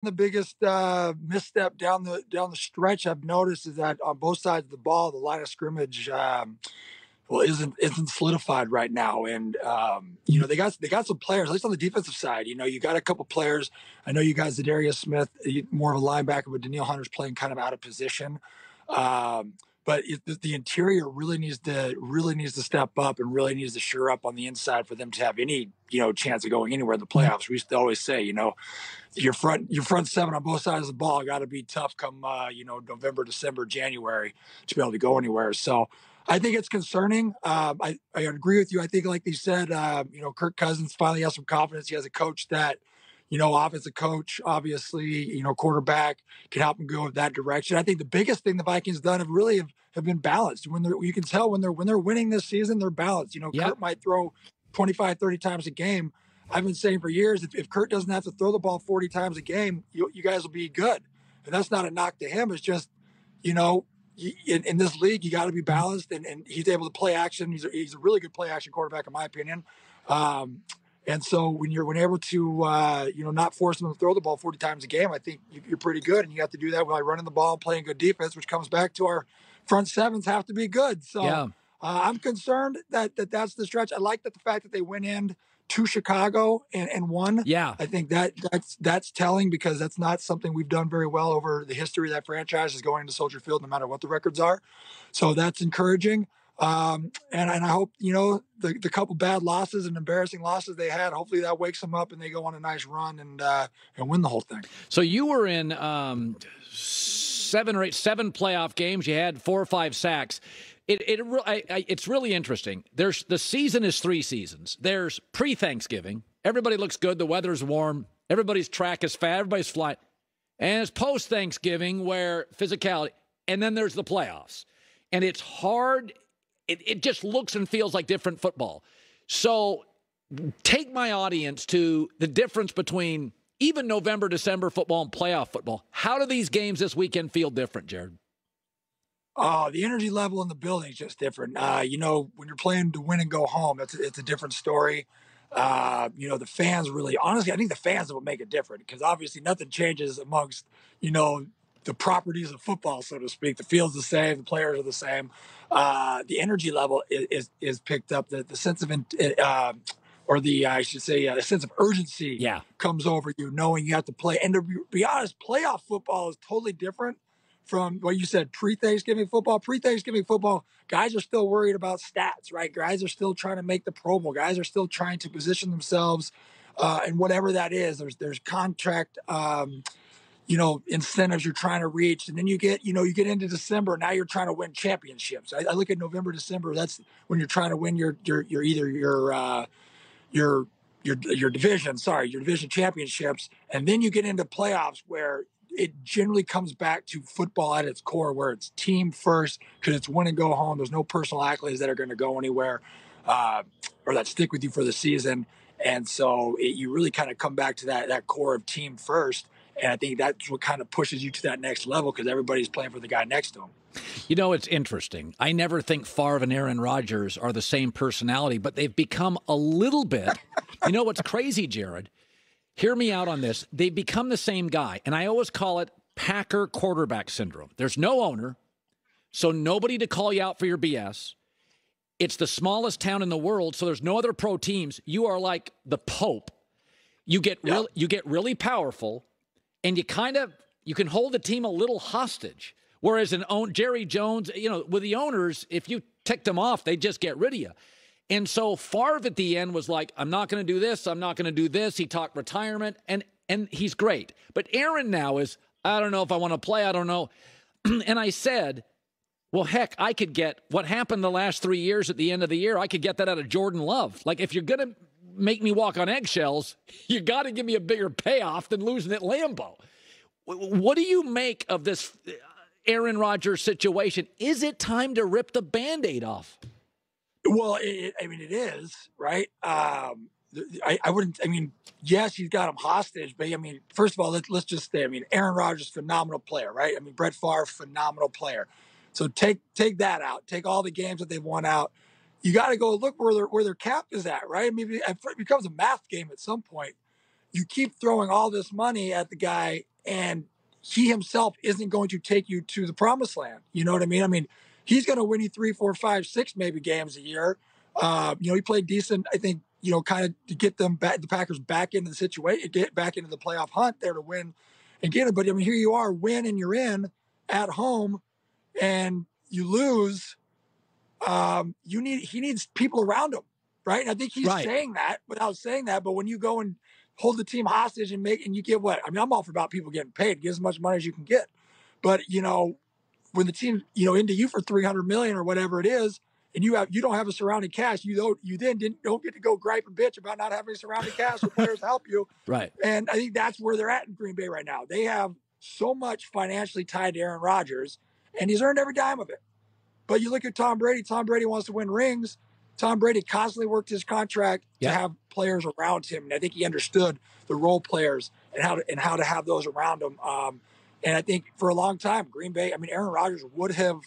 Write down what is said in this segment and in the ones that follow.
the biggest misstep down the stretch I've noticed is that on both sides of the ball, the line of scrimmage well isn't solidified right now, and they got some players at least on the defensive side. You got a couple players. I know you guys, Zadarius Smith, more of a linebacker, but Daniil Hunter's playing kind of out of position. But the interior really needs to step up and really needs to shore up on the inside for them to have any chance of going anywhere in the playoffs. We used to always say your front seven on both sides of the ball got to be tough come November, December, January to be able to go anywhere. So I think it's concerning. I agree with you. I think, like they said, Kirk Cousins finally has some confidence. He has a coach that, offensive coach, obviously, quarterback can help him go that direction. I think the biggest thing the Vikings done have been balanced. You can tell when they're winning this season, they're balanced. Yep. Kirk might throw 25, 30 times a game. I've been saying for years, if Kurt doesn't have to throw the ball 40 times a game, you guys will be good. And that's not a knock to him. It's just, in this league, you got to be balanced, and he's able to play action. He's a really good play action quarterback, in my opinion. And so when you're able to, not force him to throw the ball 40 times a game, I think you're pretty good. And you have to do that by running the ball, playing good defense, which comes back to our front sevens have to be good. So yeah. I'm concerned that's the stretch. I like the fact that they went in to Chicago and won. Yeah. I think that's telling, because that's not something we've done very well over the history of that franchise, is going to Soldier Field no matter what the records are. So that's encouraging. And I hope, the couple bad losses and embarrassing losses they had, hopefully that wakes them up and they go on a nice run and win the whole thing. So you were in 7 playoff games. You had 4 or 5 sacks. It's really interesting. The season is 3 seasons. There's pre-Thanksgiving. Everybody looks good. The weather's warm. Everybody's track is fat. Everybody's flying. And it's post-Thanksgiving where physicality. And then there's the playoffs. And it's hard. It just looks and feels like different football. So take my audience to the difference between even November, December football and playoff football. How do these games this weekend feel different, Jared? Oh, the energy level in the building is just different. When you're playing to win and go home, it's a different story. The fans really, honestly, I think the fans will make it different, because obviously nothing changes amongst, the properties of football, so to speak. The field's the same, the players are the same. The energy level is picked up. The sense of, I should say, the sense of urgency comes over you, knowing you have to play. And to be honest, playoff football is totally different from what you said, pre-Thanksgiving football. Pre-Thanksgiving football, guys are still worried about stats, right? Guys are still trying to make the Pro Bowl. Guys are still trying to position themselves, and whatever that is. There's contract, incentives you're trying to reach, and then you get into December. Now you're trying to win championships. I look at November, December. That's when you're trying to win your division championships, and then you get into playoffs where it generally comes back to football at its core, where it's team first, because it's win and go home. There's no personal accolades that are going to go anywhere or that stick with you for the season. And so you really kind of come back to that core of team first. And I think that's what kind of pushes you to that next level, because everybody's playing for the guy next to him. It's interesting. I never think Favre and Aaron Rodgers are the same personality, but they've become a little bit. What's crazy, Jared? Hear me out on this. They've become the same guy, and I always call it Packer quarterback syndrome. There's no owner, so nobody to call you out for your BS. It's the smallest town in the world, so there's no other pro teams. You are like the Pope. You get really powerful, and you can hold the team a little hostage. Whereas Jerry Jones, with the owners, if you ticked them off, they just get rid of you. And so Favre at the end was like, I'm not going to do this. I'm not going to do this. He talked retirement, and he's great. But Aaron now is, I don't know if I want to play. I don't know. And I said, well, heck, I could get what happened the last 3 years at the end of the year. I could get that out of Jordan Love. Like, if you're going to make me walk on eggshells, you got to give me a bigger payoff than losing at Lambeau. What do you make of this Aaron Rodgers situation? Is it time to rip the Band-Aid off? Well, it is, right? I wouldn't, yes, he's got him hostage, but first of all, let's just say, Aaron Rodgers, phenomenal player, right? Brett Favre, phenomenal player. So take that out. Take all the games that they've won out. You got to go look where their cap is at, right? It becomes a math game at some point. You keep throwing all this money at the guy, and he himself isn't going to take you to the promised land. You know what I mean? I mean, he's going to win you 3, 4, 5, 6 maybe games a year. He played decent, I think, kind of to get them back, the Packers back into the situation, get back into the playoff hunt there to win and get it. But I mean, here you are, win and you're in at home, and you lose. He needs people around him, right? And I think he's saying that without saying that. But when you go and hold the team hostage and you get what? I mean, I'm all for about people getting paid, get as much money as you can get. But when the team into you for $300 million or whatever it is, and you don't have a surrounding cast, you then don't get to go gripe and bitch about not having a surrounding cast or players to help you. Right. And I think that's where they're at in Green Bay right now. They have so much financially tied to Aaron Rodgers, and he's earned every dime of it. But you look at Tom Brady. Tom Brady wants to win rings. Tom Brady constantly worked his contract to have players around him, and I think he understood the role players and how to have those around him. And I think for a long time, Green Bay, I mean, Aaron Rodgers would have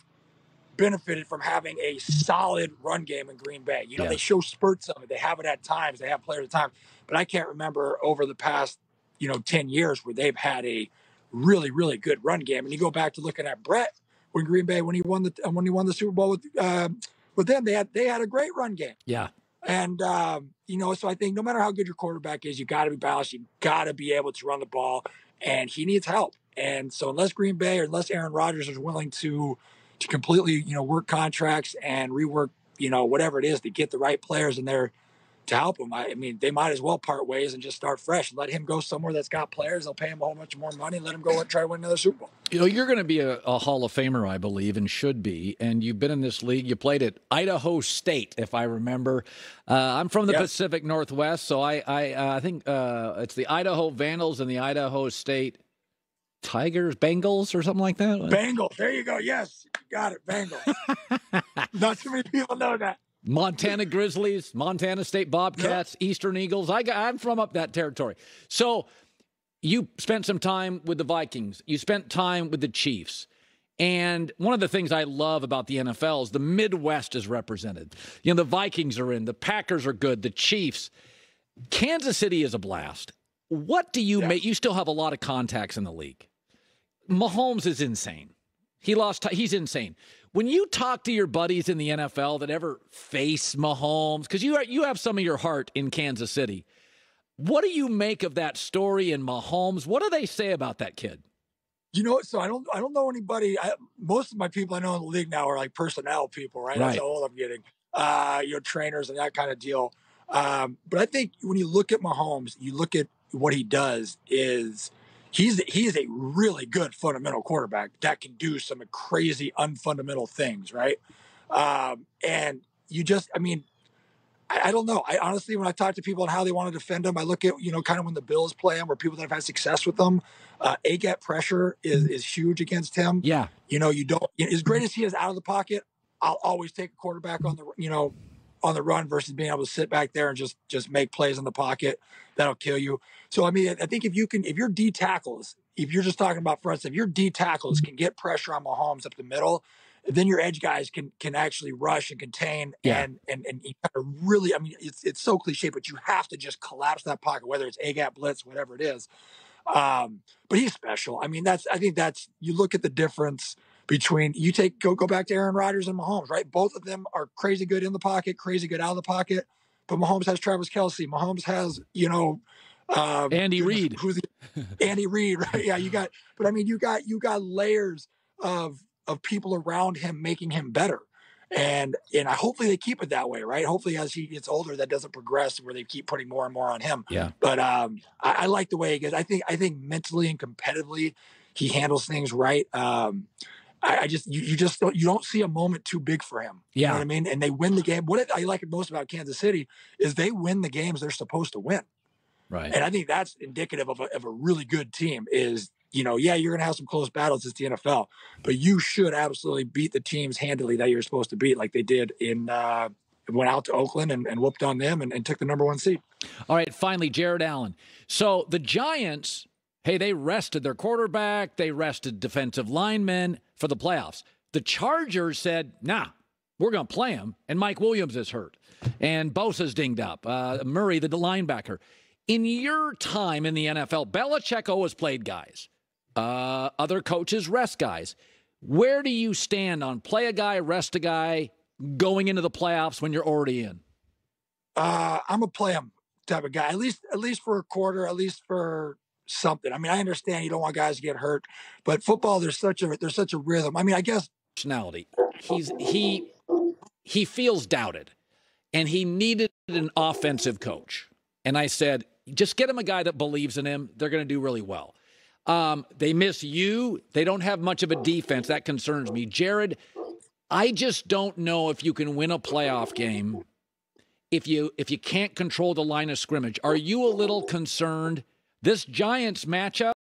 benefited from having a solid run game in Green Bay. They show spurts of it. They have it at times. They have players at times. But I can't remember over the past, 10 years where they've had a really, really good run game. And you go back to looking at Brett when Green Bay, when he won the Super Bowl with them, they had a great run game. Yeah. And, so I think no matter how good your quarterback is, you got to be balanced. You got to be able to run the ball, and he needs help. And so unless Green Bay or unless Aaron Rodgers is willing to completely, work contracts and rework, whatever it is to get the right players in there to help him, I mean, they might as well part ways and just start fresh and let him go somewhere that's got players. They'll pay him a whole bunch more money and let him go and try to win another Super Bowl. You're going to be a Hall of Famer, I believe, and should be. And you've been in this league. You played at Idaho State, if I remember. I'm from the Pacific Northwest, so I think it's the Idaho Vandals and the Idaho State Tigers, Bengals, or something like that. Bengals. There you go. Yes, got it. Bengals. Not too many people know that. Montana Grizzlies, Montana State Bobcats, Eastern Eagles. I'm from up that territory. So you spent some time with the Vikings. You spent time with the Chiefs. And one of the things I love about the NFL is the Midwest is represented. The Vikings are in, the Packers are good, the Chiefs. Kansas City is a blast. What do you make? You still have a lot of contacts in the league. Mahomes is insane. He's insane. When you talk to your buddies in the NFL that ever face Mahomes, because you have some of your heart in Kansas City, what do you make of that story in Mahomes? What do they say about that kid? So I don't know anybody. Most of my people I know in the league now are like personnel people, right? That's how old I'm getting. Trainers and that kind of deal. But I think when you look at Mahomes, you look at what he does is he is a really good fundamental quarterback that can do some crazy unfundamental things, right? And you just, I don't know. I honestly, when I talk to people on how they want to defend him, I look at, kind of when the Bills play him or people that have had success with them, A-gap pressure is huge against him. Yeah. You don't, as great as he is out of the pocket, I'll always take a quarterback on the run versus being able to sit back there and just make plays in the pocket. That'll kill you. So, I think if your D tackles, if you're just talking about fronts, if your D tackles can get pressure on Mahomes up the middle, then your edge guys can actually rush and contain and you kind of really, it's so cliche, but you have to just collapse that pocket, whether it's A-gap blitz, whatever it is. But he's special. I think that's, you look at the difference between go back to Aaron Rodgers and Mahomes, right? Both of them are crazy good in the pocket, crazy good out of the pocket. But Mahomes has Travis Kelce. Mahomes has, Andy Reid. Andy Reid, right? Yeah, you got layers of people around him making him better. And hopefully they keep it that way, right? Hopefully as he gets older, that doesn't progress where they keep putting more and more on him. Yeah. But I like the way he goes. I think mentally and competitively, he handles things right. You don't see a moment too big for him. You know what I mean? And they win the game. What I like most about Kansas City is they win the games they're supposed to win. Right. And I think that's indicative of a really good team is, you're going to have some close battles. It's the NFL, but you should absolutely beat the teams handily that you're supposed to beat, like they did went out to Oakland and whooped on them and took the number 1 seed. All right. Finally, Jared Allen. So the Giants, hey, they rested their quarterback. They rested defensive linemen for the playoffs. The Chargers said, nah, we're going to play him. And Mike Williams is hurt. And Bosa's dinged up. Murray, the linebacker. In your time in the NFL, Belichick always played guys. Other coaches rest guys. Where do you stand on play a guy, rest a guy, going into the playoffs when you're already in? I'm a play him type of guy, at least for a quarter, at least for something. I mean, I understand you don't want guys to get hurt, but football, there's such a rhythm. I mean, I guess personality. He feels doubted, and he needed an offensive coach. And I said, just get him a guy that believes in him. They're going to do really well. They miss you. They don't have much of a defense. That concerns me. Jared, I just don't know if you can win a playoff game if you can't control the line of scrimmage. Are you a little concerned? This Giants matchup